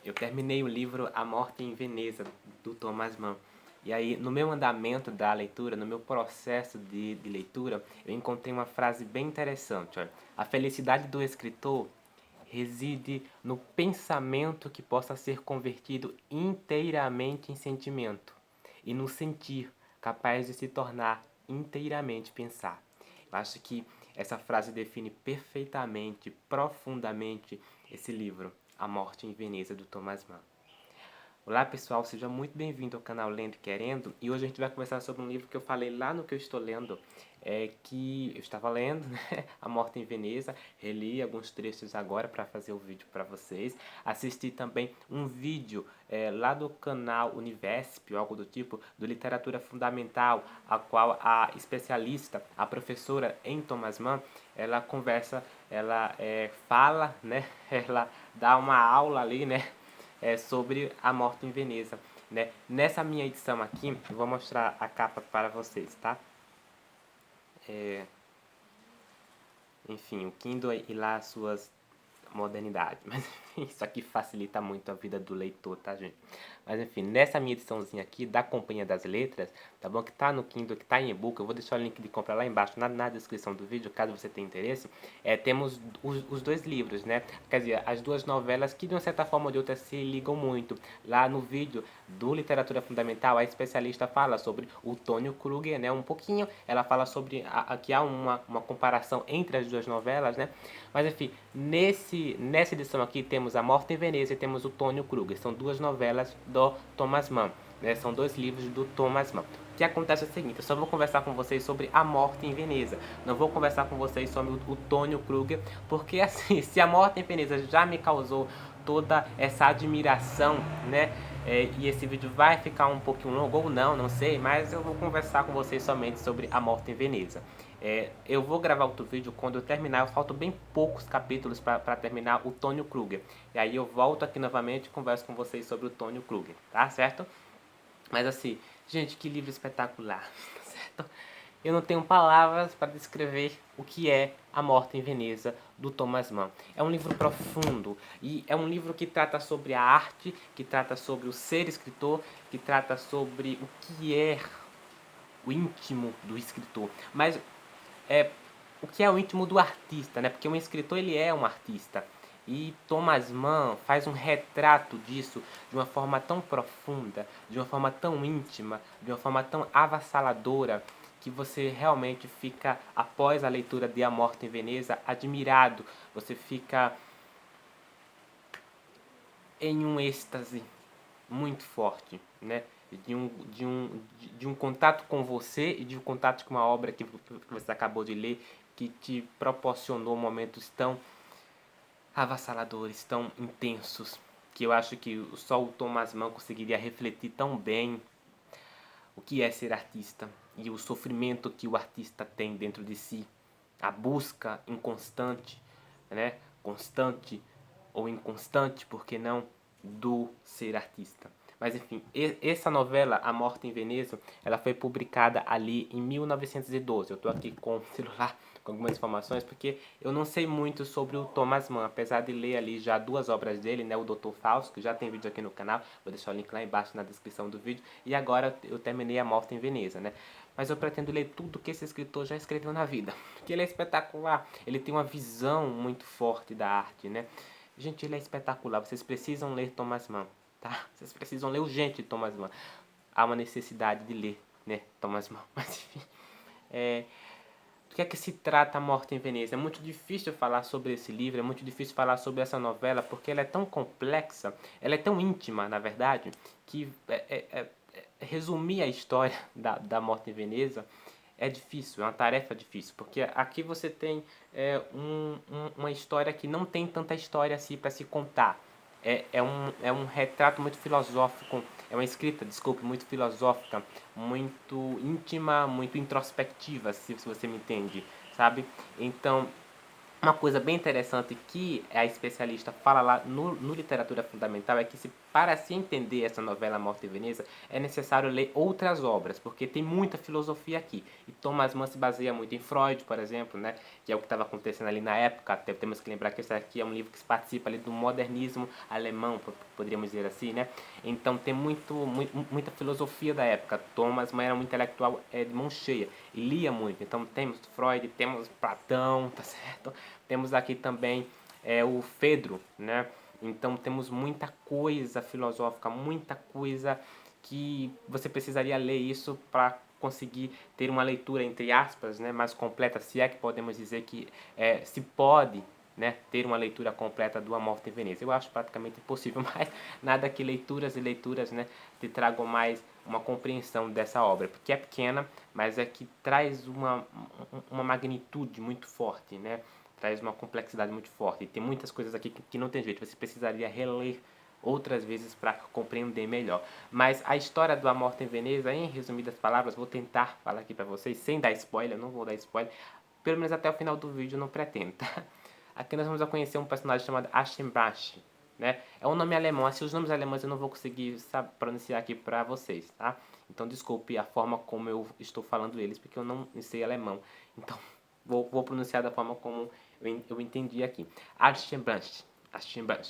eu terminei o livro A Morte em Veneza, do Thomas Mann. E aí, no meu andamento da leitura, no meu processo de leitura, eu encontrei uma frase bem interessante. Olha. A felicidade do escritor reside no pensamento que possa ser convertido inteiramente em sentimento e no sentir capaz de se tornar inteiramente pensar. Eu acho que essa frase define perfeitamente, profundamente esse livro, A Morte em Veneza, do Thomas Mann. Olá pessoal, seja muito bem-vindo ao canal Lendo e Querendo, e hoje a gente vai conversar sobre um livro que eu falei lá no que eu estou lendo, que eu estava lendo, né? A Morte em Veneza, reli alguns trechos agora para fazer o vídeo para vocês, assisti também um vídeo lá do canal Univesp, ou algo do tipo, do Literatura Fundamental, a qual a especialista, a professora em Thomas Mann, ela conversa, ela fala, né? Ela dá uma aula ali, né? Sobre A Morte em Veneza, né? Nessa minha edição aqui, eu vou mostrar a capa para vocês, tá? Enfim, o Kindle e lá as suas modernidades. Mas enfim, isso aqui facilita muito a vida do leitor, tá, gente? Mas enfim, nessa minha ediçãozinha aqui da Companhia das Letras, tá bom? Que tá no Kindle, que tá em e-book, eu vou deixar o link de compra lá embaixo na descrição do vídeo, caso você tenha interesse. Temos os dois livros, né? Quer dizer, as duas novelas que de uma certa forma ou de outra se ligam muito. Lá no vídeo do Literatura Fundamental, a especialista fala sobre o Tônio Krüger, né? Um pouquinho, ela fala sobre, aqui há uma comparação entre as duas novelas, né? Mas enfim, nessa edição aqui temos A Morte em Veneza e temos o Tônio Krüger. São duas novelas do Thomas Mann, né? São dois livros do Thomas Mann. O que acontece é o seguinte, eu só vou conversar com vocês sobre A Morte em Veneza. Não vou conversar com vocês sobre o Tônio Krüger, porque assim, se A Morte em Veneza já me causou toda essa admiração, né? E esse vídeo vai ficar um pouquinho longo ou não, não sei, mas eu vou conversar com vocês somente sobre A Morte em Veneza. Eu vou gravar outro vídeo quando eu terminar, faltam bem poucos capítulos para terminar o Tônio Krüger. E aí eu volto aqui novamente e converso com vocês sobre o Tônio Krüger, tá certo? Mas assim, gente, que livro espetacular, tá certo? Eu não tenho palavras para descrever o que é A Morte em Veneza, do Thomas Mann. É um livro profundo e é um livro que trata sobre a arte, que trata sobre o ser escritor, que trata sobre o que é o íntimo do escritor. Mas o que é o íntimo do artista, né? Porque um escritor ele é um artista. E Thomas Mann faz um retrato disso de uma forma tão profunda, de uma forma tão íntima, de uma forma tão avassaladora, que você realmente fica, após a leitura de A Morte em Veneza, admirado. Você fica em um êxtase muito forte, né? De um contato com você e de um contato com uma obra que você acabou de ler, que te proporcionou momentos tão avassaladores, tão intensos, que eu acho que só o Thomas Mann conseguiria refletir tão bem o que é ser artista e o sofrimento que o artista tem dentro de si, a busca inconstante, né? Constante ou inconstante, por que não, do ser artista. Mas enfim, essa novela, A Morte em Veneza, ela foi publicada ali em 1912. Eu estou aqui com o celular com algumas informações, porque eu não sei muito sobre o Thomas Mann, apesar de ler ali já duas obras dele, né, o Dr. Fausto, que já tem vídeo aqui no canal, vou deixar o link lá embaixo na descrição do vídeo, e agora eu terminei A Morte em Veneza, né. Mas eu pretendo ler tudo que esse escritor já escreveu na vida, porque ele é espetacular, ele tem uma visão muito forte da arte, né. Gente, ele é espetacular, vocês precisam ler Thomas Mann, tá? Vocês precisam ler urgente Thomas Mann. Há uma necessidade de ler, né, Thomas Mann, mas enfim. Do que é que se trata A Morte em Veneza? É muito difícil falar sobre esse livro, é muito difícil falar sobre essa novela, porque ela é tão complexa, ela é tão íntima, na verdade, que resumir a história da Morte em Veneza é difícil, é uma tarefa difícil, porque aqui você tem uma história que não tem tanta história assim para se contar. É um retrato muito filosófico, é uma escrita, desculpe, muito filosófica, muito íntima, muito introspectiva, se você me entende, sabe? Então, Uma coisa bem interessante que a especialista fala lá no Literatura Fundamental é que para se entender essa novela Morte em Veneza, é necessário ler outras obras, porque tem muita filosofia aqui. E Thomas Mann se baseia muito em Freud, por exemplo, né, que é o que estava acontecendo ali na época. Até temos que lembrar que esse aqui é um livro que participa ali do modernismo alemão, poderíamos dizer assim, né? Então tem muita filosofia da época. Thomas Mann era um intelectual de mão cheia e lia muito. Então temos Freud, temos Platão, tá certo? Temos aqui também o Fedro, né? Então temos muita coisa filosófica, muita coisa que você precisaria ler isso para conseguir ter uma leitura, entre aspas, né, mais completa, se é que podemos dizer que se pode, né, ter uma leitura completa do A Morte em Veneza. Eu acho praticamente impossível, mas nada que leituras e leituras, né, te tragam mais uma compreensão dessa obra, porque é pequena, mas é que traz uma magnitude muito forte, né? Traz uma complexidade muito forte. E tem muitas coisas aqui que não tem jeito, você precisaria reler outras vezes para compreender melhor. Mas a história do A Morte em Veneza, em resumidas palavras, vou tentar falar aqui para vocês, sem dar spoiler, não vou dar spoiler, pelo menos até o final do vídeo, não pretendo, tá? Aqui nós vamos conhecer um personagem chamado Aschenbach, né? É um nome alemão, assim, os nomes alemães eu não vou conseguir pronunciar aqui para vocês, tá? Então desculpe a forma como eu estou falando eles, porque eu não sei alemão. Então vou pronunciar da forma como eu entendi aqui. Aschenbach.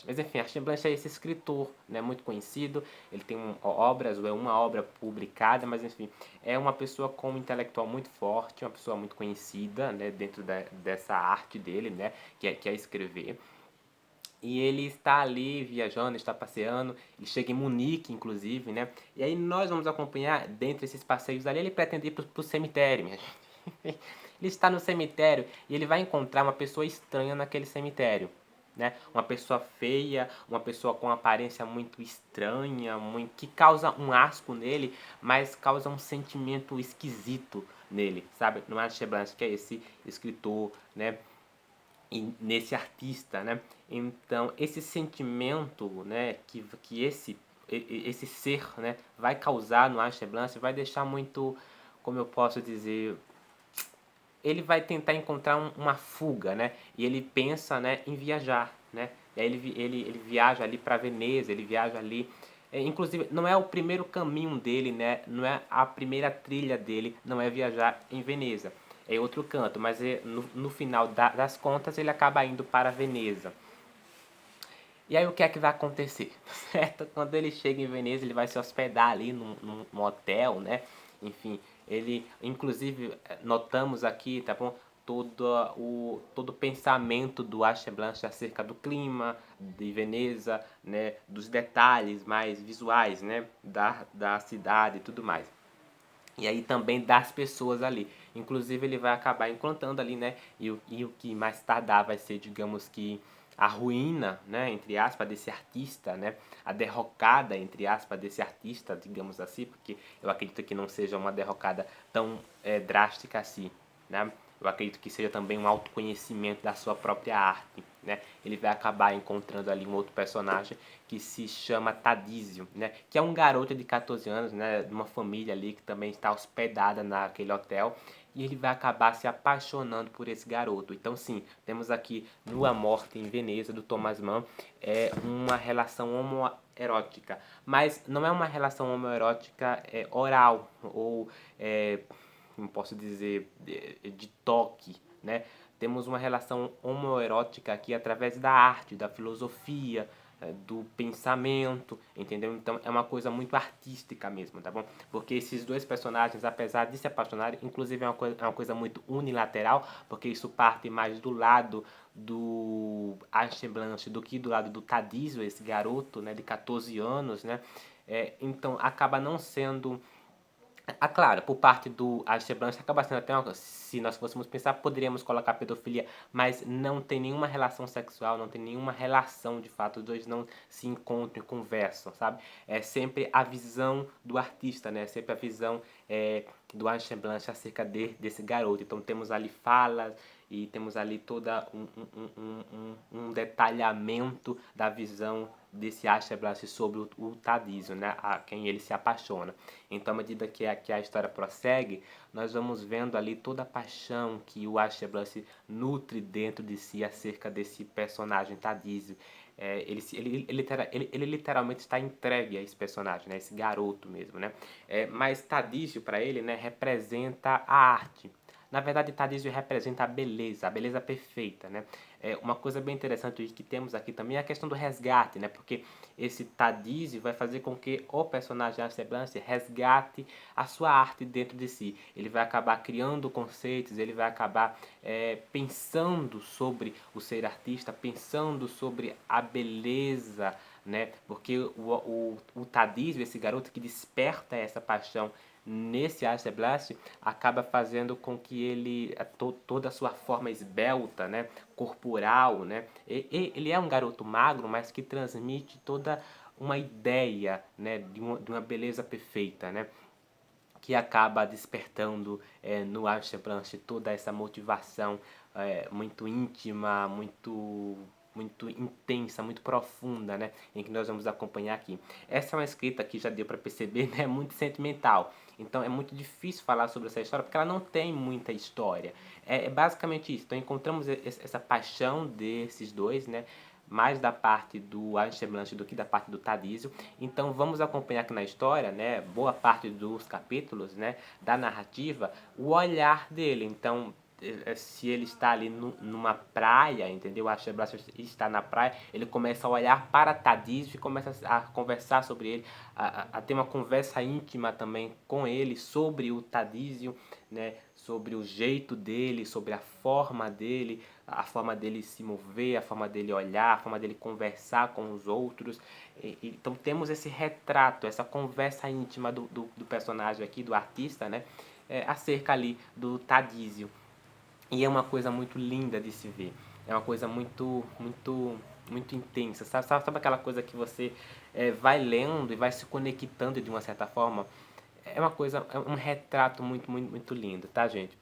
Mas enfim, Aschenbach é esse escritor, né, muito conhecido. Ele tem obras, ou é uma obra publicada, mas enfim, é uma pessoa com um intelectual muito forte, uma pessoa muito conhecida, né, dentro dessa arte dele, né, que é escrever. E ele está ali viajando, está passeando, ele chega em Munique, inclusive, né? E aí nós vamos acompanhar, dentre esses passeios ali, ele pretende ir para o cemitério, minha gente. Ele está no cemitério e ele vai encontrar uma pessoa estranha naquele cemitério, né? Uma pessoa feia, uma pessoa com aparência muito estranha, que causa um asco nele, mas causa um sentimento esquisito nele, sabe? No Aschenbach, que é esse escritor, né? E nesse artista, né? Então, esse sentimento, né, que esse ser, né, vai causar no Aschenbach vai deixar muito, como eu posso dizer, ele vai tentar encontrar uma fuga, né? E ele pensa, né, em viajar, né? E aí ele viaja ali para Veneza, ele viaja ali. Inclusive, não é o primeiro caminho dele, né? Não é a primeira trilha dele, não é viajar em Veneza. É outro canto, mas no final das contas ele acaba indo para Veneza. E aí o que é que vai acontecer? Certo? Quando ele chega em Veneza, ele vai se hospedar ali num hotel, né? Enfim, ele, inclusive, notamos aqui, tá bom? Todo o pensamento do Aschenbach acerca do clima de Veneza, né? Dos detalhes mais visuais, né? Da cidade e tudo mais. E aí também das pessoas ali. Inclusive ele vai acabar encontrando ali, né? E o que mais tardar vai ser, digamos que, a ruína, né? Entre aspas, desse artista, né? A derrocada, entre aspas, desse artista, digamos assim, porque eu acredito que não seja uma derrocada tão drástica assim, né? Eu acredito que seja também um autoconhecimento da sua própria arte, né? Ele vai acabar encontrando ali um outro personagem que se chama Tadísio, né? Que é um garoto de 14 anos, né? De uma família ali que também está hospedada naquele hotel. E ele vai acabar se apaixonando por esse garoto. Então, sim, temos aqui no A Morte em Veneza, do Thomas Mann, uma relação homoerótica. Mas não é uma relação homoerótica oral ou como posso dizer, de toque, né? Temos uma relação homoerótica aqui através da arte, da filosofia, do pensamento, entendeu? Então é uma coisa muito artística mesmo, tá bom? Porque esses dois personagens, apesar de se apaixonarem, inclusive é uma coisa muito unilateral, porque isso parte mais do lado do Aschenbach do que do lado do Tadísio, esse garoto, né, de 14 anos, né? Então acaba não sendo claro, por parte do Aschenbach acaba sendo até uma, se nós fôssemos pensar, poderíamos colocar pedofilia, mas não tem nenhuma relação sexual, não tem nenhuma relação de fato, os dois não se encontram e conversam, sabe? É sempre a visão do artista, né? É sempre a visão do Aschenbach acerca desse garoto. Então temos ali falas e temos ali toda um detalhamento da visão desse Asheblas sobre o Tadizio, né, a quem ele se apaixona. Então, à medida que a história prossegue, nós vamos vendo ali toda a paixão que o Asheblas nutre dentro de si acerca desse personagem Tadizio. Ele literalmente está entregue a esse personagem, né, esse garoto mesmo, né. Mas Tadizio, para ele, né, representa a arte. Na verdade, Tadizio representa a beleza perfeita, né? Uma coisa bem interessante que temos aqui também é a questão do resgate, né? Porque esse Tadizio vai fazer com que o personagem Asheblas resgate a sua arte dentro de si. Ele vai acabar criando conceitos, ele vai acabar pensando sobre o ser artista, pensando sobre a beleza, né? Porque o Tadizio, esse garoto que desperta essa paixão nesse Asheblas, acaba fazendo com que ele, toda a sua forma esbelta, né, corporal, né, ele é um garoto magro, mas que transmite toda uma ideia, né, de uma beleza perfeita, né, que acaba despertando no Asheblas toda essa motivação muito íntima, muito intensa, muito profunda, né, em que nós vamos acompanhar aqui. Essa é uma escrita que já deu para perceber, né, muito sentimental. Então é muito difícil falar sobre essa história porque ela não tem muita história. É basicamente isso. Então encontramos essa paixão desses dois, né, mais da parte do Asheblas do que da parte do Tadizio. Então vamos acompanhar aqui na história, né, boa parte dos capítulos, né, da narrativa, o olhar dele. Então se ele está ali numa praia, entendeu? A Asheblas está na praia, ele começa a olhar para Tadizio e começa a conversar sobre ele, a ter uma conversa íntima também com ele sobre o Tadizio, né? Sobre o jeito dele, sobre a forma dele se mover, a forma dele olhar, a forma dele conversar com os outros. Então temos esse retrato, essa conversa íntima do personagem aqui, do artista, né? Acerca ali do Tadizio. E é uma coisa muito linda de se ver. É uma coisa muito intensa. Sabe aquela coisa que você vai lendo e vai se conectando de uma certa forma? É uma coisa, é um retrato muito lindo, tá, gente?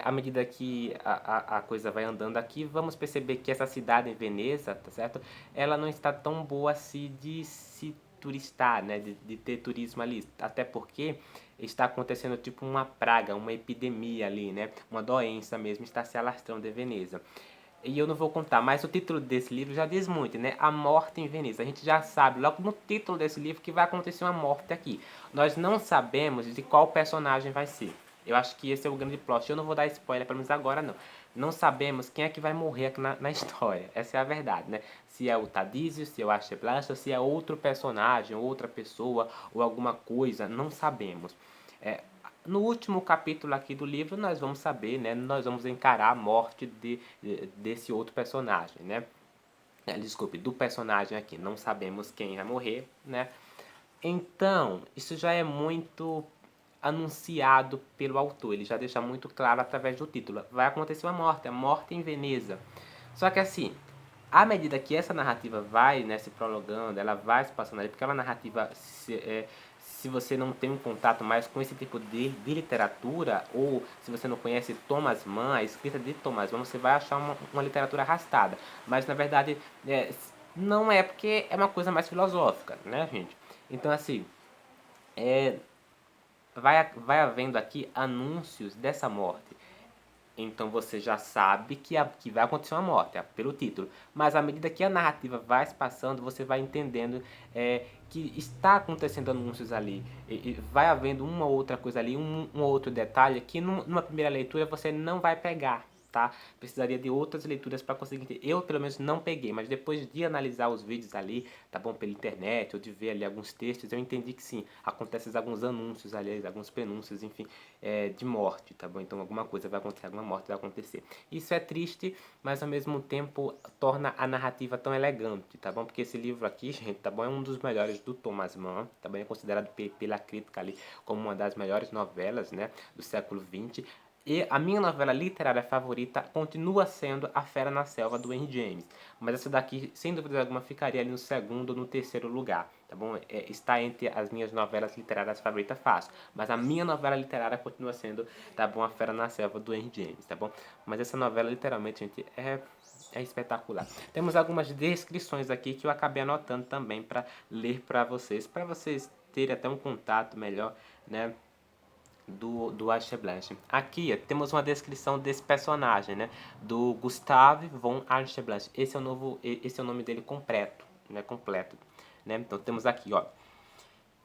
À medida que a coisa vai andando aqui, vamos perceber que essa cidade em Veneza, tá certo? Ela não está tão boa assim de se turistar, né? De ter turismo ali. Até porque está acontecendo tipo uma praga, uma epidemia ali, né? Uma doença mesmo está se alastrando em Veneza. E eu não vou contar, mas o título desse livro já diz muito, né? A Morte em Veneza. A gente já sabe, logo no título desse livro, que vai acontecer uma morte aqui. Nós não sabemos de qual personagem vai ser. Eu acho que esse é o grande plot. Eu não vou dar spoiler, pelo menos agora não. Não sabemos quem é que vai morrer aqui na história. Essa é a verdade, né? Se é o Tadizio, se é o Asheblas, ou se é outro personagem, outra pessoa, ou alguma coisa. Não sabemos. No último capítulo aqui do livro, nós vamos saber, né? Nós vamos encarar a morte desse outro personagem, né? Desculpe, do personagem aqui. Não sabemos quem vai morrer, né? Então, isso já é muito anunciado pelo autor. Ele já deixa muito claro através do título. Vai acontecer uma morte, a morte em Veneza. Só que assim, à medida que essa narrativa vai, né, se prolongando, ela vai se passando ali, porque é uma narrativa, se você não tem um contato mais com esse tipo de literatura, ou se você não conhece Thomas Mann, a escrita de Thomas Mann, você vai achar uma literatura arrastada. Mas, na verdade, não é, porque é uma coisa mais filosófica, né, gente? Então, assim, vai havendo aqui anúncios dessa morte. Então você já sabe que vai acontecer uma morte, pelo título. Mas à medida que a narrativa vai se passando, você vai entendendo que está acontecendo anúncios ali. E vai havendo uma outra coisa ali, um outro detalhe que numa primeira leitura você não vai pegar. Tá? Precisaria de outras leituras para conseguir entender. Eu, pelo menos, não peguei, mas depois de analisar os vídeos ali, tá bom, pela internet, ou de ver ali alguns textos, eu entendi que sim, acontecem alguns anúncios, aliás, alguns prenúncios, enfim, de morte, tá bom? Então alguma coisa vai acontecer, alguma morte vai acontecer. Isso é triste, mas ao mesmo tempo torna a narrativa tão elegante, tá bom? Porque esse livro aqui, gente, tá bom? É um dos melhores do Thomas Mann, tá bom? É considerado pela crítica ali como uma das melhores novelas, né, do século XX. E a minha novela literária favorita continua sendo A Fera na Selva, do Henry James. Mas essa daqui, sem dúvida alguma, ficaria ali no segundo ou no terceiro lugar, tá bom? Está entre as minhas novelas literárias favoritas fácil. Mas a minha novela literária continua sendo, tá bom, A Fera na Selva, do Henry James, tá bom? Mas essa novela, literalmente, gente, É espetacular. Temos algumas descrições aqui que eu acabei anotando também para ler para vocês terem até um contato melhor, né, do Asche Blanche. Aqui temos uma descrição desse personagem, né, do Gustave von Asche Blanche. Esse é o nome dele completo, né, Então temos aqui, ó,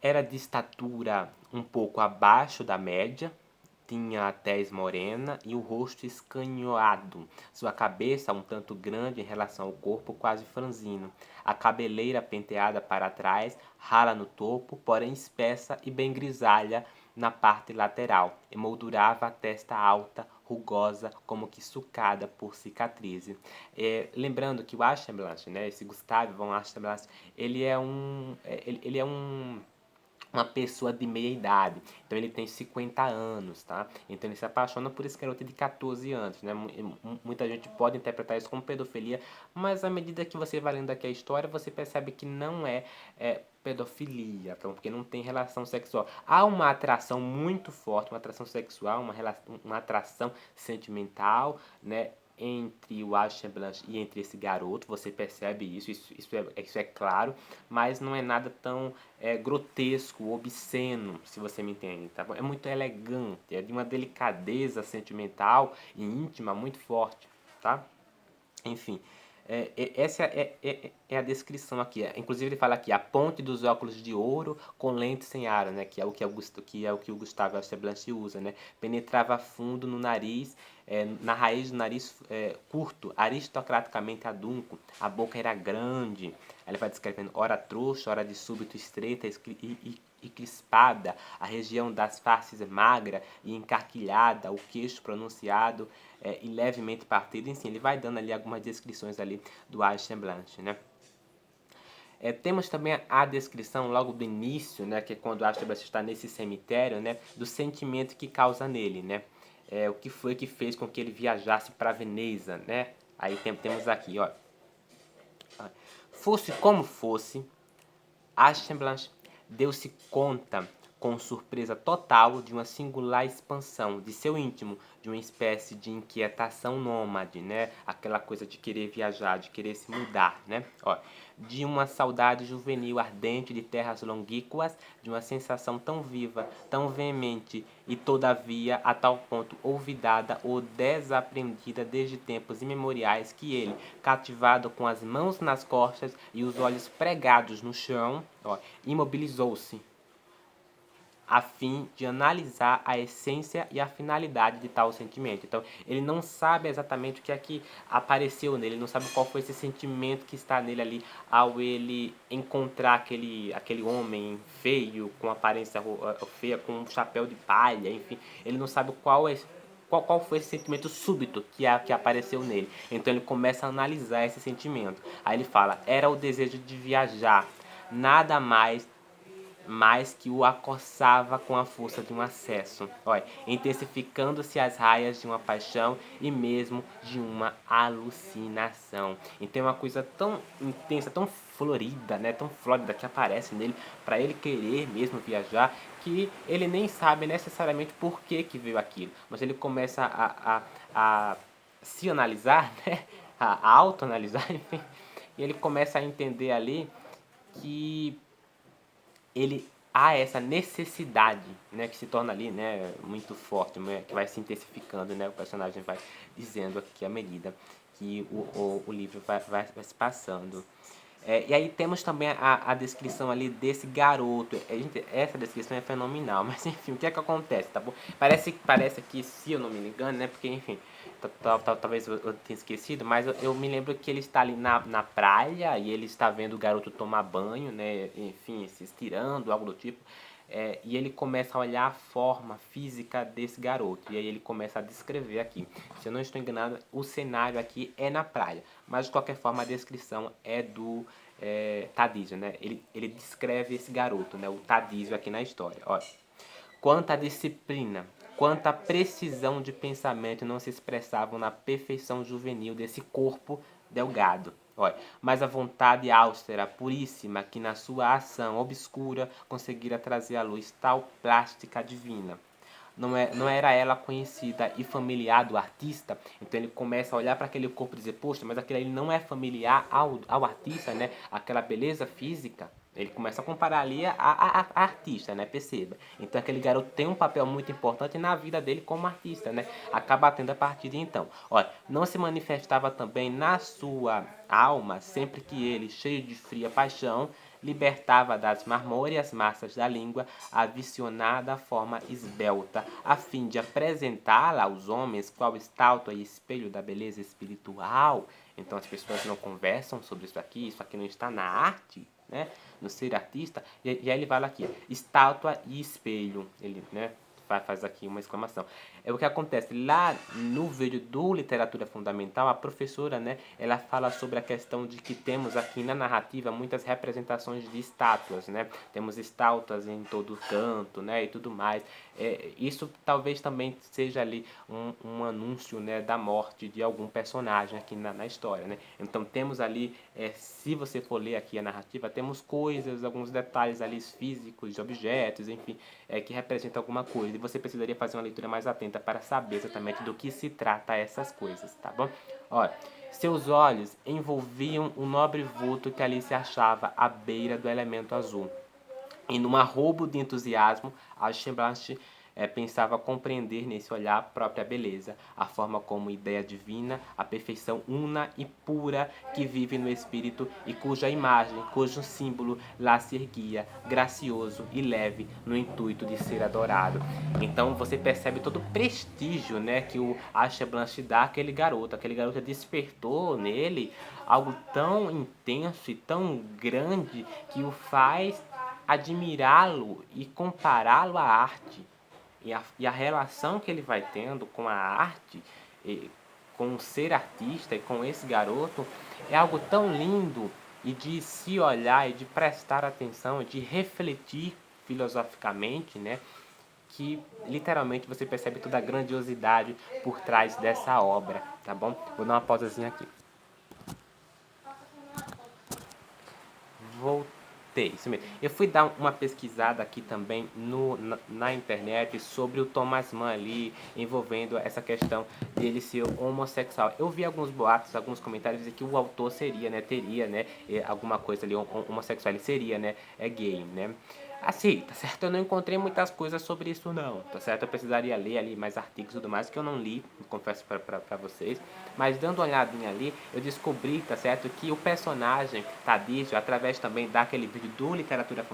era de estatura um pouco abaixo da média, tinha a tez morena e o rosto escanhoado, sua cabeça um tanto grande em relação ao corpo, quase franzino. A cabeleira penteada para trás, rala no topo, porém espessa e bem grisalha na parte lateral, emoldurava a testa alta, rugosa, como que sucada por cicatrizes. Lembrando que o Aschenblanch, né, esse Gustave von Aschenblanch, ele é uma pessoa de meia idade. Então ele tem 50 anos, tá? Então ele se apaixona por esse garoto de 14 anos, né? Muita gente pode interpretar isso como pedofilia, mas à medida que você vai lendo aqui a história, você percebe que não é pedofilia, então, porque não tem relação sexual. Há uma atração muito forte, uma atração sexual, uma atração sentimental, né? Entre o Aschenblanch e entre esse garoto, você percebe isso é claro, mas não é nada tão grotesco, obsceno, se você me entende, tá bom? É muito elegante, é de uma delicadeza sentimental e íntima muito forte, tá? Enfim, essa é a descrição aqui. Inclusive ele fala aqui, a ponte dos óculos de ouro com lente sem aro, né? Que é o que o Gustave Blanche usa, né? Penetrava fundo no nariz, na raiz do nariz curto, aristocraticamente adunco. A boca era grande. Aí ele vai descrevendo ora trouxa, ora de súbito estreita e crispada, a região das faces magra e encarquilhada, o queixo pronunciado e levemente partido. Enfim, ele vai dando ali algumas descrições ali do Aschenblanch, né? Temos também a descrição logo do início, né, que é quando Aschenblanch está nesse cemitério, né, do sentimento que causa nele, né? O que foi que fez com que ele viajasse para Veneza, né? Aí temos aqui, ó. Fosse como fosse, Aschenblanch deu-se conta com surpresa total de uma singular expansão de seu íntimo, de uma espécie de inquietação nômade, né? Aquela coisa de querer viajar, de querer se mudar, né? Ó, de uma saudade juvenil ardente de terras longínquas, de uma sensação tão viva, tão veemente e todavia a tal ponto olvidada ou desaprendida desde tempos imemoriais que ele, cativado com as mãos nas costas e os olhos pregados no chão, imobilizou-se a fim de analisar a essência e a finalidade de tal sentimento. Então, ele não sabe exatamente o que é que apareceu nele, ele não sabe qual foi esse sentimento que está nele ali ao ele encontrar aquele homem feio, com aparência feia, com um chapéu de palha, enfim. Ele não sabe qual foi esse sentimento súbito que apareceu nele. Então ele começa a analisar esse sentimento. Aí ele fala, era o desejo de viajar, nada mais que o acossava com a força de um acesso, olha, intensificando-se as raias de uma paixão e mesmo de uma alucinação. Então é uma coisa tão intensa, tão florida, né, tão florida que aparece nele para ele querer mesmo viajar, que ele nem sabe necessariamente por que veio aquilo, mas ele começa a se analisar, né, a autoanalisar, enfim, e ele começa a entender ali que ele há essa necessidade, né, que se torna ali, né, muito forte, né, que vai se intensificando, né, o personagem vai dizendo aqui à medida que o livro vai se passando. E aí temos também a descrição ali desse garoto. Essa descrição é fenomenal, mas enfim, o que é que acontece, tá bom? Parece que, se eu não me engano, né, porque enfim, talvez eu tenha esquecido, mas eu me lembro que ele está ali na praia e ele está vendo o garoto tomar banho, né, enfim, se estirando, algo do tipo. E ele começa a olhar a forma física desse garoto. E aí ele começa a descrever aqui. Se eu não estou enganado, o cenário aqui é na praia. Mas de qualquer forma a descrição é do Tadísio, né? Ele descreve esse garoto, né? O Tadísio aqui na história. Olha. Quanta disciplina, quanta precisão de pensamento não se expressavam na perfeição juvenil desse corpo delgado. Olha, mas a vontade austera, puríssima, que na sua ação obscura conseguira trazer à luz tal plástica divina. não era ela conhecida e familiar do artista. Então ele começa a olhar para aquele corpo e dizer, poxa, mas aquilo ali não é familiar ao artista, né? Aquela beleza física. Ele começa a comparar ali a artista, né? Perceba. Então aquele garoto tem um papel muito importante na vida dele como artista, né? Acaba tendo a partir de então. Olha, não se manifestava também na sua alma, sempre que ele, cheio de fria paixão, libertava das marmóreas massas da língua a visionada forma esbelta, a fim de apresentá-la aos homens qual estátua e espelho da beleza espiritual. Então as pessoas não conversam sobre isso aqui não está na arte, né? No ser artista, e aí ele fala aqui, estátua e espelho, ele, né? Faz aqui uma exclamação. É o que acontece lá no vídeo do Literatura Fundamental, a professora, né, ela fala sobre a questão de que temos aqui na narrativa muitas representações de estátuas, né? Temos estátuas em todo canto, né, e tudo mais. Isso talvez também seja ali um anúncio, né, da morte de algum personagem aqui na história, né? Então temos ali, se você for ler aqui a narrativa, temos coisas, alguns detalhes ali físicos, de objetos, enfim, que representam alguma coisa. E você precisaria fazer uma leitura mais atenta para saber exatamente do que se trata essas coisas, tá bom? Olha, seus olhos envolviam o nobre vulto que ali se achava à beira do elemento azul. E num arrobo de entusiasmo, Aschenbach pensava compreender nesse olhar a própria beleza, a forma como ideia divina, a perfeição una e pura que vive no espírito e cuja imagem, cujo símbolo lá se erguia, gracioso e leve, no intuito de ser adorado. Então você percebe todo o prestígio, né, que o Aschenbach dá àquele garoto. Aquele garoto despertou nele algo tão intenso e tão grande que o faz admirá-lo e compará-lo à arte. E a relação que ele vai tendo com a arte, com o ser artista e com esse garoto, é algo tão lindo e de se olhar e de prestar atenção, de refletir filosoficamente, né? Que literalmente você percebe toda a grandiosidade por trás dessa obra, tá bom? Vou dar uma pausazinha aqui. Voltei, isso mesmo. Eu fui dar uma pesquisada aqui também na internet sobre o Thomas Mann ali, envolvendo essa questão dele ser homossexual. Eu vi alguns boatos, alguns comentários dizendo que o autor seria, né, teria, né, alguma coisa ali homossexual, ele seria, né, gay, né. Assim, tá certo? Eu não encontrei muitas coisas sobre isso não, tá certo? Eu precisaria ler ali mais artigos e tudo mais, que eu não li, confesso pra vocês. Mas dando uma olhadinha ali, eu descobri, tá certo? Que o personagem Tadísio, através também daquele vídeo do Literatura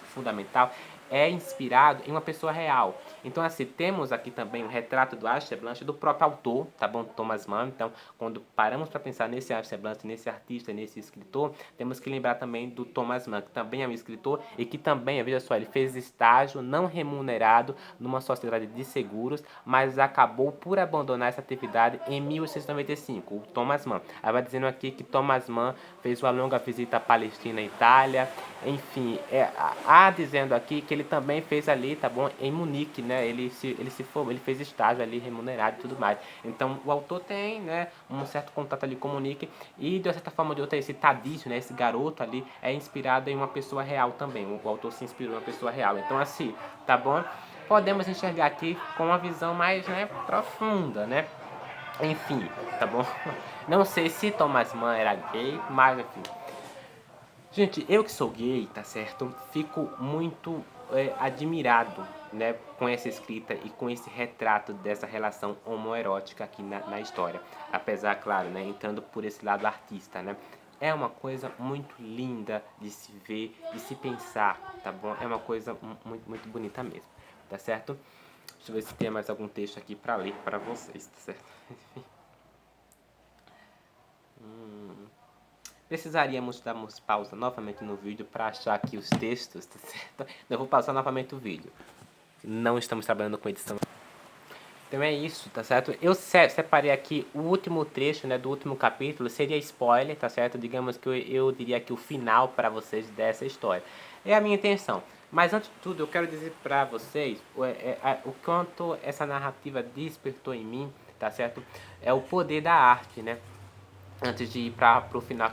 Fundamental, é inspirado em uma pessoa real. Então, assim, temos aqui também um retrato do Aschenbach, do próprio autor, tá bom? Thomas Mann. Então, quando paramos para pensar nesse Aschenbach, nesse artista, nesse escritor, temos que lembrar também do Thomas Mann, que também é um escritor e que também, veja só, ele fez estágio não remunerado numa sociedade de seguros, mas acabou por abandonar essa atividade em 1895, o Thomas Mann. Aí vai dizendo aqui que Thomas Mann fez uma longa visita à Palestina e Itália, enfim, há dizendo aqui que ele também fez ali, tá bom, em Munique, né, ele se formou, ele fez estágio ali remunerado e tudo mais. Então o autor tem, né, um certo contato ali com Munique e de certa forma ou de outra esse Tadísio, né, esse garoto ali é inspirado em uma pessoa real também. O autor se inspirou em uma pessoa real. Então assim, tá bom? Podemos enxergar aqui com uma visão mais, né, profunda, né? Enfim, tá bom? Não sei se Thomas Mann era gay, mas enfim. Gente, eu que sou gay, tá certo? Fico muito admirado, né, com essa escrita e com esse retrato dessa relação homoerótica aqui na história. Apesar, claro, né, entrando por esse lado artista, né? É uma coisa muito linda de se ver, de se pensar, tá bom? É uma coisa muito, muito bonita mesmo, tá certo? Deixa eu ver se tem mais algum texto aqui para ler para vocês, tá certo? Precisaríamos darmos pausa novamente no vídeo para achar aqui os textos, tá certo? Eu vou pausar novamente o vídeo. Não estamos trabalhando com edição. Então é isso, tá certo? Eu separei aqui o último trecho, né, do último capítulo, seria spoiler, tá certo? Digamos que eu diria que o final para vocês dessa história. É a minha intenção. Mas antes de tudo, eu quero dizer para vocês o quanto essa narrativa despertou em mim, tá certo? É o poder da arte, né? Antes de ir para o final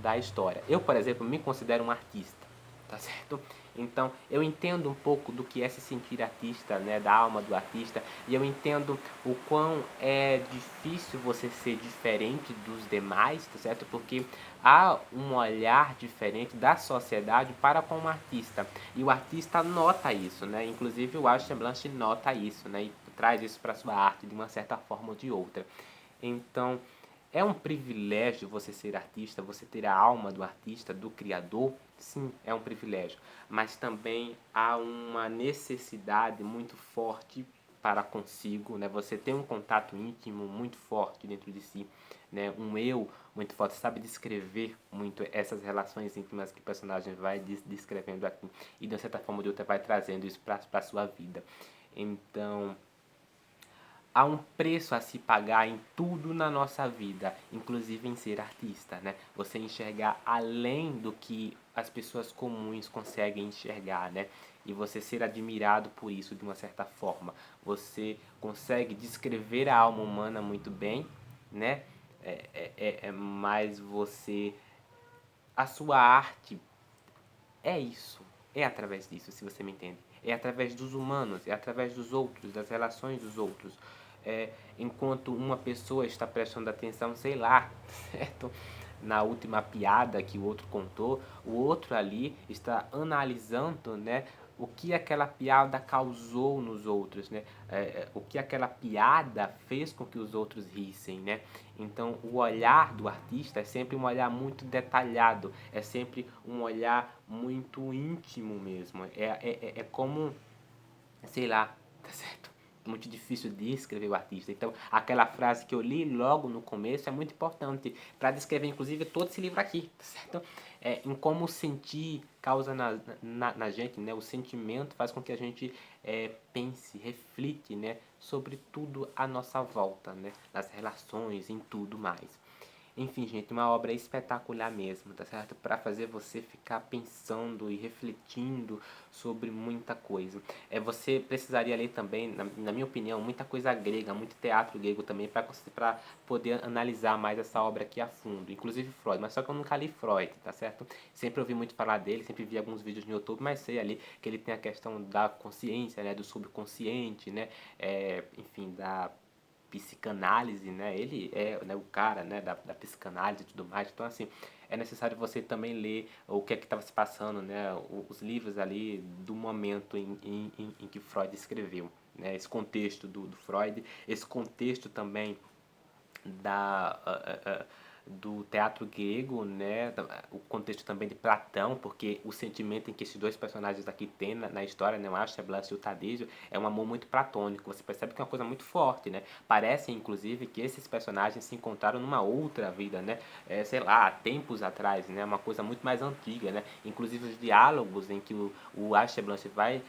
da história. Eu, por exemplo, me considero um artista, tá certo? Então, eu entendo um pouco do que é se sentir artista, né, da alma do artista, e eu entendo o quão é difícil você ser diferente dos demais, tá certo? Porque há um olhar diferente da sociedade para com o artista, e o artista nota isso, né? Inclusive o Alceste Blanche nota isso, né? E traz isso para sua arte de uma certa forma ou de outra. Então, é um privilégio você ser artista, você ter a alma do artista, do criador? Sim, é um privilégio. Mas também há uma necessidade muito forte para consigo, né? Você tem um contato íntimo muito forte dentro de si, né? Um eu muito forte, sabe descrever muito essas relações íntimas que o personagem vai descrevendo aqui. E de certa forma ou de outra vai trazendo isso para a sua vida. Então, há um preço a se pagar em tudo na nossa vida, inclusive em ser artista, né? Você enxergar além do que as pessoas comuns conseguem enxergar, né? E você ser admirado por isso de uma certa forma. Você consegue descrever a alma humana muito bem, né? Mas você... A sua arte é isso. É através disso, se você me entende. É através dos humanos, é através dos outros, das relações dos outros. Enquanto uma pessoa está prestando atenção, sei lá, certo? Na última piada que o outro contou, o outro ali está analisando, né, o que aquela piada causou nos outros, né? O que aquela piada fez com que os outros rissem, né? Então, o olhar do artista é sempre um olhar muito detalhado, é sempre um olhar muito íntimo mesmo. É como, sei lá, tá certo? Muito difícil de escrever o artista. Então, aquela frase que eu li logo no começo é muito importante para descrever, inclusive, todo esse livro aqui, tá certo? Em como sentir causa na gente, né? O sentimento faz com que a gente pense, reflite, né? Sobre tudo à nossa volta, né? Nas relações, em tudo mais. Enfim, gente, uma obra espetacular mesmo, tá certo? Para fazer você ficar pensando e refletindo sobre muita coisa. Você precisaria ler também, na minha opinião, muita coisa grega, muito teatro grego também, para poder analisar mais essa obra aqui a fundo. Inclusive Freud, mas só que eu nunca li Freud, tá certo? Sempre ouvi muito falar dele, sempre vi alguns vídeos no YouTube, mas sei ali que ele tem a questão da consciência, né? Do subconsciente, né? Enfim, da psicanálise, né? Ele é, né, o cara, né, da psicanálise e tudo mais. Então, assim, é necessário você também ler o que é que estava se passando, né? Os livros ali do momento em que Freud escreveu, né? Esse contexto do Freud, esse contexto também da do teatro grego, né, o contexto também de Platão, porque o sentimento em que esses dois personagens aqui têm na história, né, o Aristobulus e o Tadísio, é um amor muito platônico. Você percebe que é uma coisa muito forte, né? Parece, inclusive, que esses personagens se encontraram numa outra vida, né? Sei lá, tempos atrás, né? Uma coisa muito mais antiga, né? Inclusive os diálogos em que o Aristobulus vai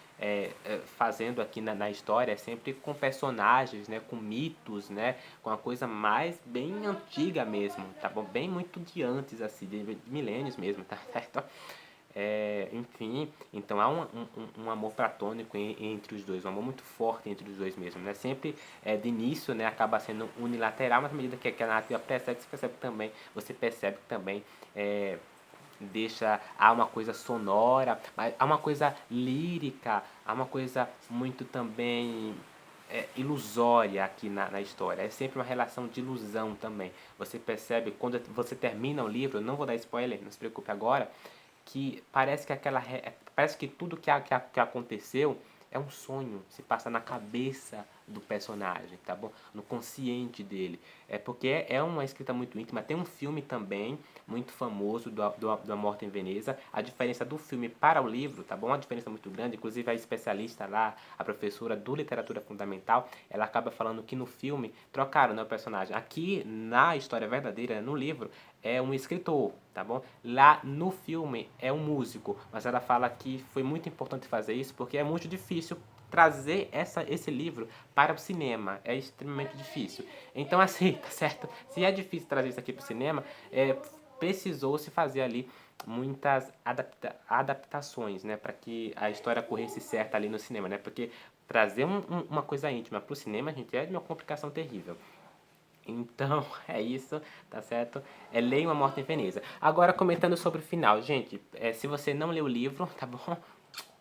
fazendo aqui na história é sempre com personagens, né, com mitos, né, com a coisa mais bem antiga mesmo, tá bom? Bem muito de antes, assim, de milênios mesmo, tá certo? Enfim, então há um amor platônico entre os dois, um amor muito forte entre os dois mesmo, né? Sempre de início, né, acaba sendo unilateral, mas à medida que a narrativa percebe, você percebe que também há uma coisa sonora, mas há uma coisa lírica, há uma coisa muito também ilusória aqui na história. É sempre uma relação de ilusão também. Você percebe, quando você termina o livro, eu não vou dar spoiler, não se preocupe agora, que parece que parece que tudo que aconteceu é um sonho, se passa na cabeça do personagem, tá bom? No consciente dele. Porque é uma escrita muito íntima. Tem um filme também, muito famoso, do A Morte em Veneza. A diferença do filme para o livro, tá bom? Uma diferença muito grande. Inclusive a especialista lá, a professora do Literatura Fundamental, ela acaba falando que no filme trocaram, né, o personagem. Aqui, na história verdadeira, no livro, é um escritor, tá bom? Lá no filme é um músico, mas ela fala que foi muito importante fazer isso porque é muito difícil trazer esse livro para o cinema. É extremamente difícil. Então, assim, tá certo? Se é difícil trazer isso aqui para o cinema, precisou-se fazer ali muitas adaptações, né? Para que a história corresse certa ali no cinema, né? Porque trazer uma coisa íntima para o cinema, gente, é de uma complicação terrível. Então, é isso, tá certo? Leia Uma Morte em Veneza. Agora, comentando sobre o final. Gente, se você não leu o livro, tá bom?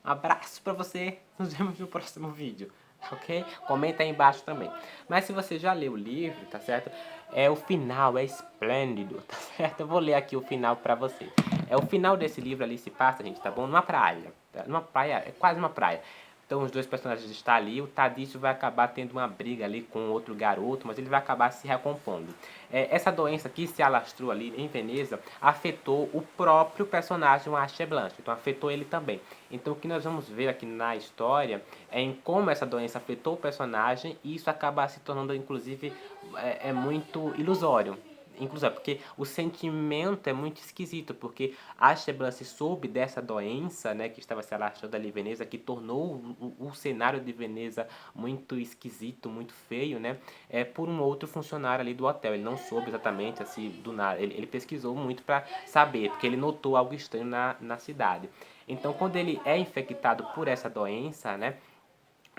Um abraço pra você. Nos vemos no próximo vídeo, ok? Comenta aí embaixo também. Mas se você já leu o livro, tá certo? O final é esplêndido, tá certo? Eu vou ler aqui o final pra você. O final desse livro ali se passa, gente, tá bom? Numa praia. Numa praia, é quase uma praia. Então os dois personagens estão ali, o Tadício vai acabar tendo uma briga ali com outro garoto, mas ele vai acabar se recompondo. Essa doença que se alastrou ali em Veneza afetou o próprio personagem, o Ashton Blanche, então afetou ele também. Então o que nós vamos ver aqui na história é em como essa doença afetou o personagem e isso acaba se tornando inclusive muito ilusório. Inclusive, porque o sentimento é muito esquisito, porque a Asheblan soube dessa doença, né, que estava se alastrando ali em Veneza, que tornou o cenário de Veneza muito esquisito, muito feio, né, por um outro funcionário ali do hotel. Ele não soube exatamente, assim, do nada. Ele pesquisou muito para saber, porque ele notou algo estranho na cidade. Então, quando ele é infectado por essa doença, né,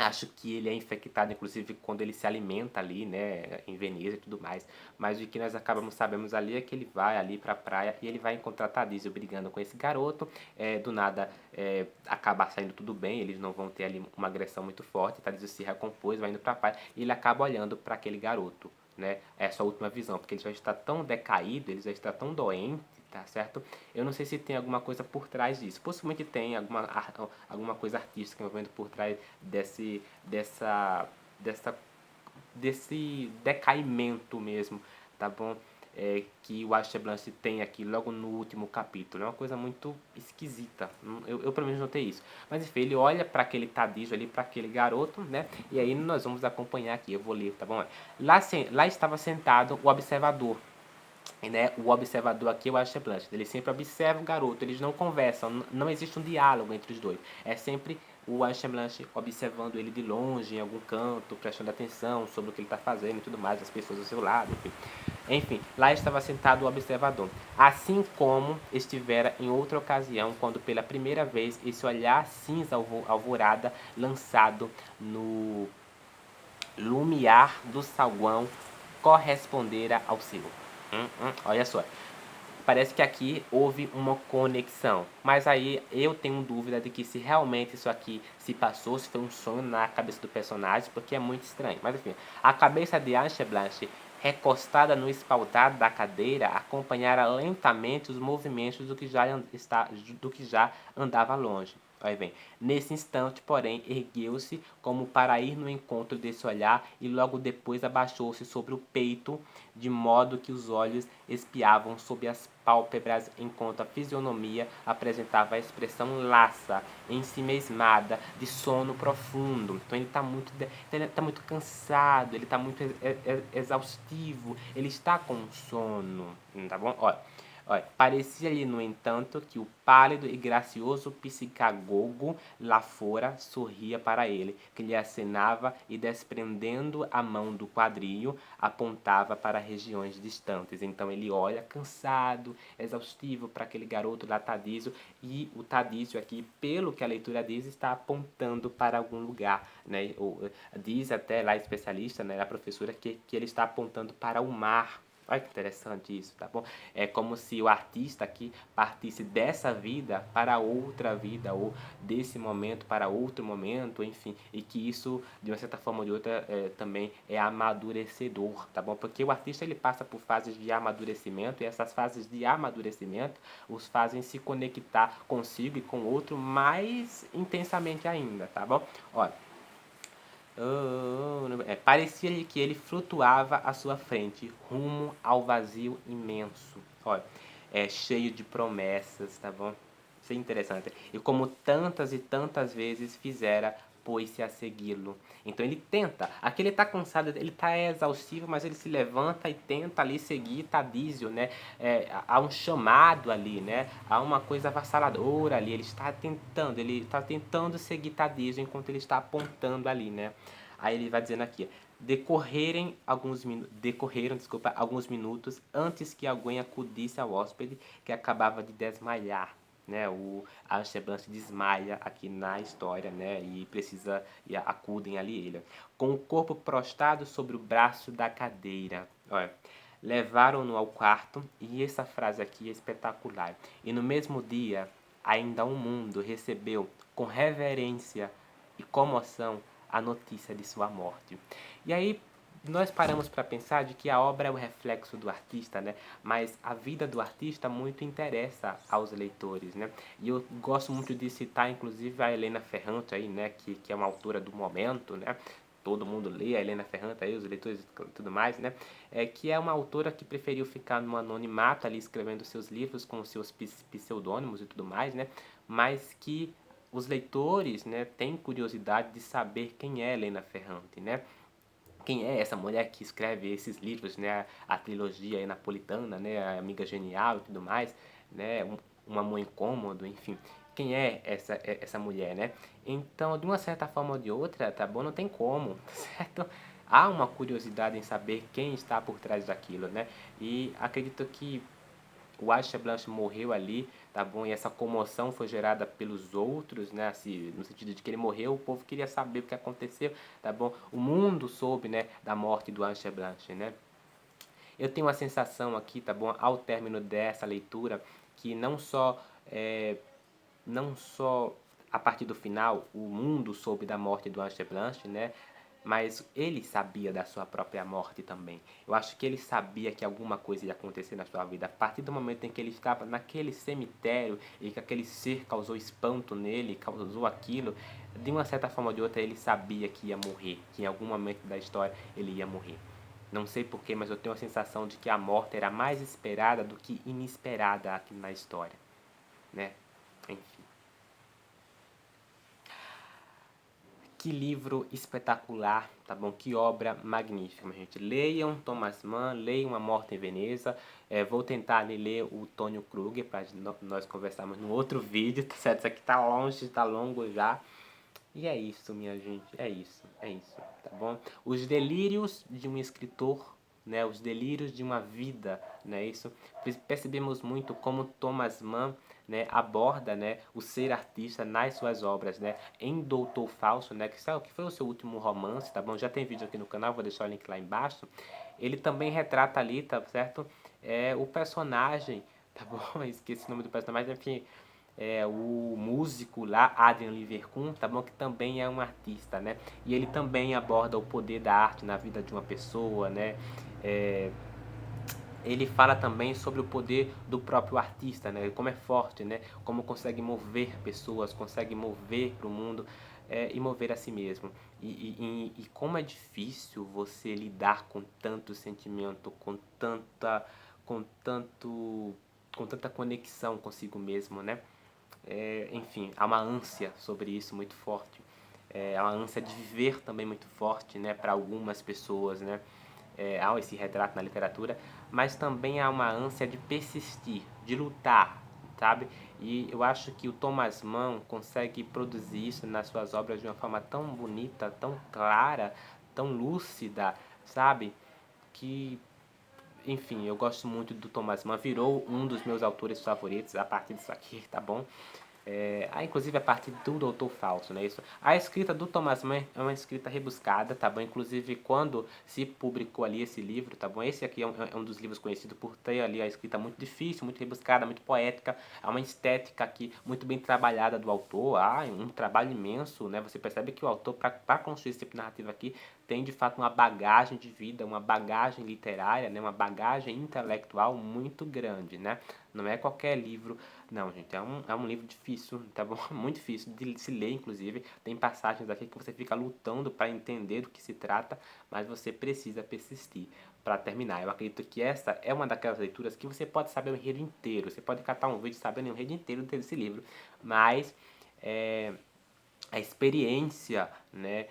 acho que ele é infectado, inclusive, quando ele se alimenta ali, né, em Veneza e tudo mais. Mas o que nós sabemos ali é que ele vai ali pra praia e ele vai encontrar Tadísio brigando com esse garoto. Do nada, acaba saindo tudo bem, eles não vão ter ali uma agressão muito forte. Tadísio se recompôs, vai indo pra praia e ele acaba olhando para aquele garoto, né? Essa última visão, porque ele já está tão decaído, ele já está tão doente, tá certo? Eu não sei se tem alguma coisa por trás disso. Possivelmente tem alguma coisa artística envolvendo por trás dessa, desse decaimento mesmo, tá bom? Que o Ashton Blanche tem aqui logo no último capítulo. É uma coisa muito esquisita. Eu pelo menos notei isso. Mas enfim, ele olha para aquele Tadísio ali, para aquele garoto, né? E aí nós vamos acompanhar aqui. Eu vou ler, tá bom? Lá estava sentado o observador, né? O observador aqui é o Ashton Blanchard. Ele sempre observa o garoto, eles não conversam, não existe um diálogo entre os dois. É sempre o Ashton Blanchard observando ele de longe, em algum canto, prestando atenção sobre o que ele está fazendo e tudo mais, as pessoas ao seu lado, enfim. Enfim, lá estava sentado o observador, assim como estivera em outra ocasião, quando pela primeira vez esse olhar cinza alvorada lançado no lumiar do saguão correspondera ao seu. Olha só, parece que aqui houve uma conexão, mas aí eu tenho dúvida de que se realmente isso aqui se passou, se foi um sonho na cabeça do personagem, porque é muito estranho. Mas enfim, a cabeça de Anne Blanche, recostada no espaldar da cadeira, acompanhara lentamente os movimentos do que já andava longe. Aí vem. Nesse instante, porém, ergueu-se como para ir no encontro desse olhar e logo depois abaixou-se sobre o peito, de modo que os olhos espiavam sob as pálpebras, enquanto a fisionomia apresentava a expressão laça, ensimesmada, de sono profundo. Então ele tá muito cansado, ele está muito exaustivo, ele está com sono, tá bom? Olha. Parecia-lhe, no entanto, que o pálido e gracioso psicagogo lá fora sorria para ele, que lhe acenava e, desprendendo a mão do quadril, apontava para regiões distantes. Então ele olha cansado, exaustivo para aquele garoto lá, Tadísio, e o Tadísio aqui, pelo que a leitura diz, está apontando para algum lugar, né? Diz até lá a especialista, né, a professora, que ele está apontando para o mar. Olha que interessante isso, tá bom? É como se o artista aqui partisse dessa vida para outra vida, ou desse momento para outro momento, enfim, e que isso, de uma certa forma ou de outra, também é amadurecedor, tá bom? Porque o artista ele passa por fases de amadurecimento, e essas fases de amadurecimento os fazem se conectar consigo e com o outro mais intensamente ainda, tá bom? Olha. Parecia-lhe que ele flutuava à sua frente, rumo ao vazio imenso. Olha, cheio de promessas, tá bom? Isso é interessante. E como tantas e tantas vezes fizera, pôs-se a segui-lo. Então ele tenta. Aqui ele tá cansado, ele tá exaustivo, mas ele se levanta e tenta ali seguir Tadísio, né? Há um chamado ali, né? Há uma coisa avassaladora ali. Ele está tentando seguir Tadísio enquanto ele está apontando ali, né? Aí ele vai dizendo aqui, decorreram, desculpa, alguns minutos antes que alguém acudisse ao hóspede que acabava de desmaiar, né? A Ancheblanche desmaia aqui na história, né? E acudem ali ele, com o corpo prostrado sobre o braço da cadeira. Olha, levaram-no ao quarto, e essa frase aqui é espetacular. E no mesmo dia, ainda o mundo recebeu com reverência e comoção a notícia de sua morte. E aí nós paramos para pensar de que a obra é o reflexo do artista, né? Mas a vida do artista muito interessa aos leitores, né? E eu gosto muito de citar, inclusive, a Helena Ferrante aí, né? Que é uma autora do momento, né? Todo mundo lê a Helena Ferrante aí, os leitores e tudo mais, né? Que é uma autora que preferiu ficar no anonimato ali escrevendo seus livros com seus pseudônimos e tudo mais, né? Mas que os leitores, né, têm curiosidade de saber quem é Helena Ferrante, né? Quem é essa mulher que escreve esses livros, né? A trilogia aí napolitana, né? A Amiga Genial e tudo mais, né? Um Amor Incômodo, enfim. Quem é essa mulher, né? Então, de uma certa forma ou de outra, tá bom? Não tem como, certo? Há uma curiosidade em saber quem está por trás daquilo, né? E acredito que o Aisha Blanche morreu ali, tá bom? E essa comoção foi gerada pelos outros, né? Assim, no sentido de que ele morreu, o povo queria saber o que aconteceu, tá bom? O mundo soube, né, da morte do Aisha Blanche, né? Eu tenho a sensação aqui, tá bom, ao término dessa leitura, que é, não só a partir do final o mundo soube da morte do Ange Blanche, né? Mas ele sabia da sua própria morte também. Eu acho que ele sabia que alguma coisa ia acontecer na sua vida. A partir do momento em que ele estava naquele cemitério e que aquele ser causou espanto nele, causou aquilo, de uma certa forma ou de outra ele sabia que ia morrer, que em algum momento da história ele ia morrer. Não sei porquê, mas eu tenho a sensação de que a morte era mais esperada do que inesperada aqui na história, né? Enfim. Que livro espetacular, tá bom? Que obra magnífica, minha gente. Leiam Thomas Mann, leiam A Morte em Veneza. Vou tentar ler o Tônio Krüger para nós conversarmos no outro vídeo, tá certo? Isso aqui tá longe, tá longo já. E é isso, minha gente, é isso, tá bom? Os delírios de um escritor, né? Os delírios de uma vida, né? Isso percebemos muito como Thomas Mann, né, aborda, né, o ser artista nas suas obras, né? Em Doutor Falso, né, que foi o seu último romance, tá bom? Já tem vídeo aqui no canal, vou deixar o link lá embaixo. Ele também retrata ali, tá certo? O personagem, tá bom? Esqueci o nome do personagem, mas enfim, o músico lá, Adrian Livercombe, tá bom? Que também é um artista, né? E ele também aborda o poder da arte na vida de uma pessoa, né? É, ele fala também sobre o poder do próprio artista, né? Como é forte, né? Como consegue mover pessoas, consegue mover para o mundo e mover a si mesmo. E como é difícil você lidar com tanto sentimento, com tanto, com tanta conexão consigo mesmo, né? Enfim, há uma ânsia sobre isso muito forte. Há uma ânsia de viver também muito forte, né, para algumas pessoas, né? Há esse retrato na literatura, mas também há uma ânsia de persistir, de lutar, sabe? E eu acho que o Thomas Mann consegue produzir isso nas suas obras de uma forma tão bonita, tão clara, tão lúcida, sabe? Que enfim, eu gosto muito do Thomas Mann, virou um dos meus autores favoritos a partir disso aqui, tá bom? Inclusive a partir do Doutor Falso, né? Isso. A escrita do Thomas Mann é uma escrita rebuscada, tá bom? Inclusive quando se publicou ali esse livro, tá bom? Esse aqui é um dos livros conhecidos por ter ali a escrita muito difícil, muito rebuscada, muito poética, há uma estética aqui muito bem trabalhada do autor, há um trabalho imenso, né? Você percebe que o autor, para construir esse tipo de narrativa aqui, tem de fato uma bagagem de vida, uma bagagem literária, né? Uma bagagem intelectual muito grande, né? Não é qualquer livro, não, gente. É um livro difícil, tá bom? Muito difícil de se ler, inclusive. Tem passagens aqui que você fica lutando para entender do que se trata, mas você precisa persistir para terminar. Eu acredito que essa é uma daquelas leituras que você pode saber o enredo inteiro. Você pode catar um vídeo sabendo o enredo inteiro desse livro, mas é, a experiência, né,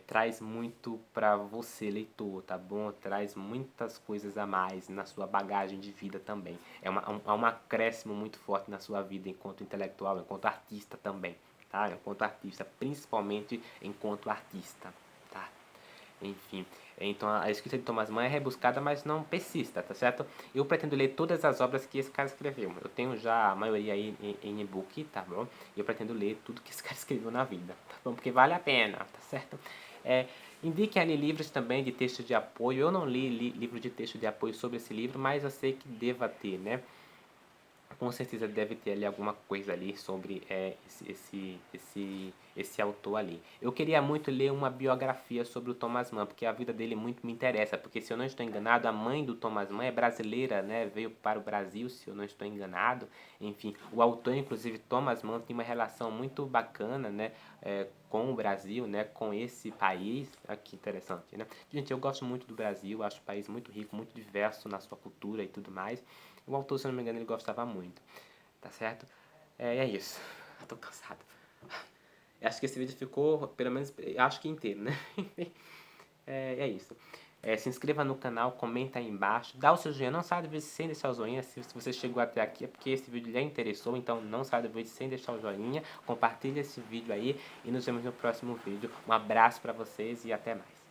traz muito para você, leitor, tá bom? Traz muitas coisas a mais na sua bagagem de vida também. É um acréscimo muito forte na sua vida enquanto intelectual, enquanto artista também, tá? Enquanto artista, principalmente enquanto artista, tá? Enfim, então a escrita de Thomas Mann é rebuscada, mas não persista, tá certo? Eu pretendo ler todas as obras que esse cara escreveu. Eu tenho já a maioria aí em e-book, tá bom? E eu pretendo ler tudo que esse cara escreveu na vida, tá bom? Porque vale a pena, tá certo? É, indiquem ali livros também de texto de apoio. Eu não li livro de texto de apoio sobre esse livro, mas eu sei que deva ter, né? Com certeza deve ter ali alguma coisa ali sobre esse autor ali. Eu queria muito ler uma biografia sobre o Thomas Mann, porque a vida dele muito me interessa, porque se eu não estou enganado, a mãe do Thomas Mann é brasileira, né? Veio para o Brasil, se eu não estou enganado. Enfim, o autor, inclusive Thomas Mann, tem uma relação muito bacana, né? Com o Brasil, né? Com esse país. Ah, que interessante, né? Gente, eu gosto muito do Brasil, acho o país muito rico, muito diverso na sua cultura e tudo mais. O autor, se eu não me engano, ele gostava muito. Tá certo? É isso. Eu tô cansado. Eu acho que esse vídeo ficou, pelo menos, acho que inteiro, né? É isso. Se inscreva no canal, comenta aí embaixo, dá o seu joinha, não sai do vídeo sem deixar o joinha, se você chegou até aqui é porque esse vídeo lhe interessou, então não sai do vídeo sem deixar o joinha, compartilha esse vídeo aí e nos vemos no próximo vídeo. Um abraço pra vocês e até mais.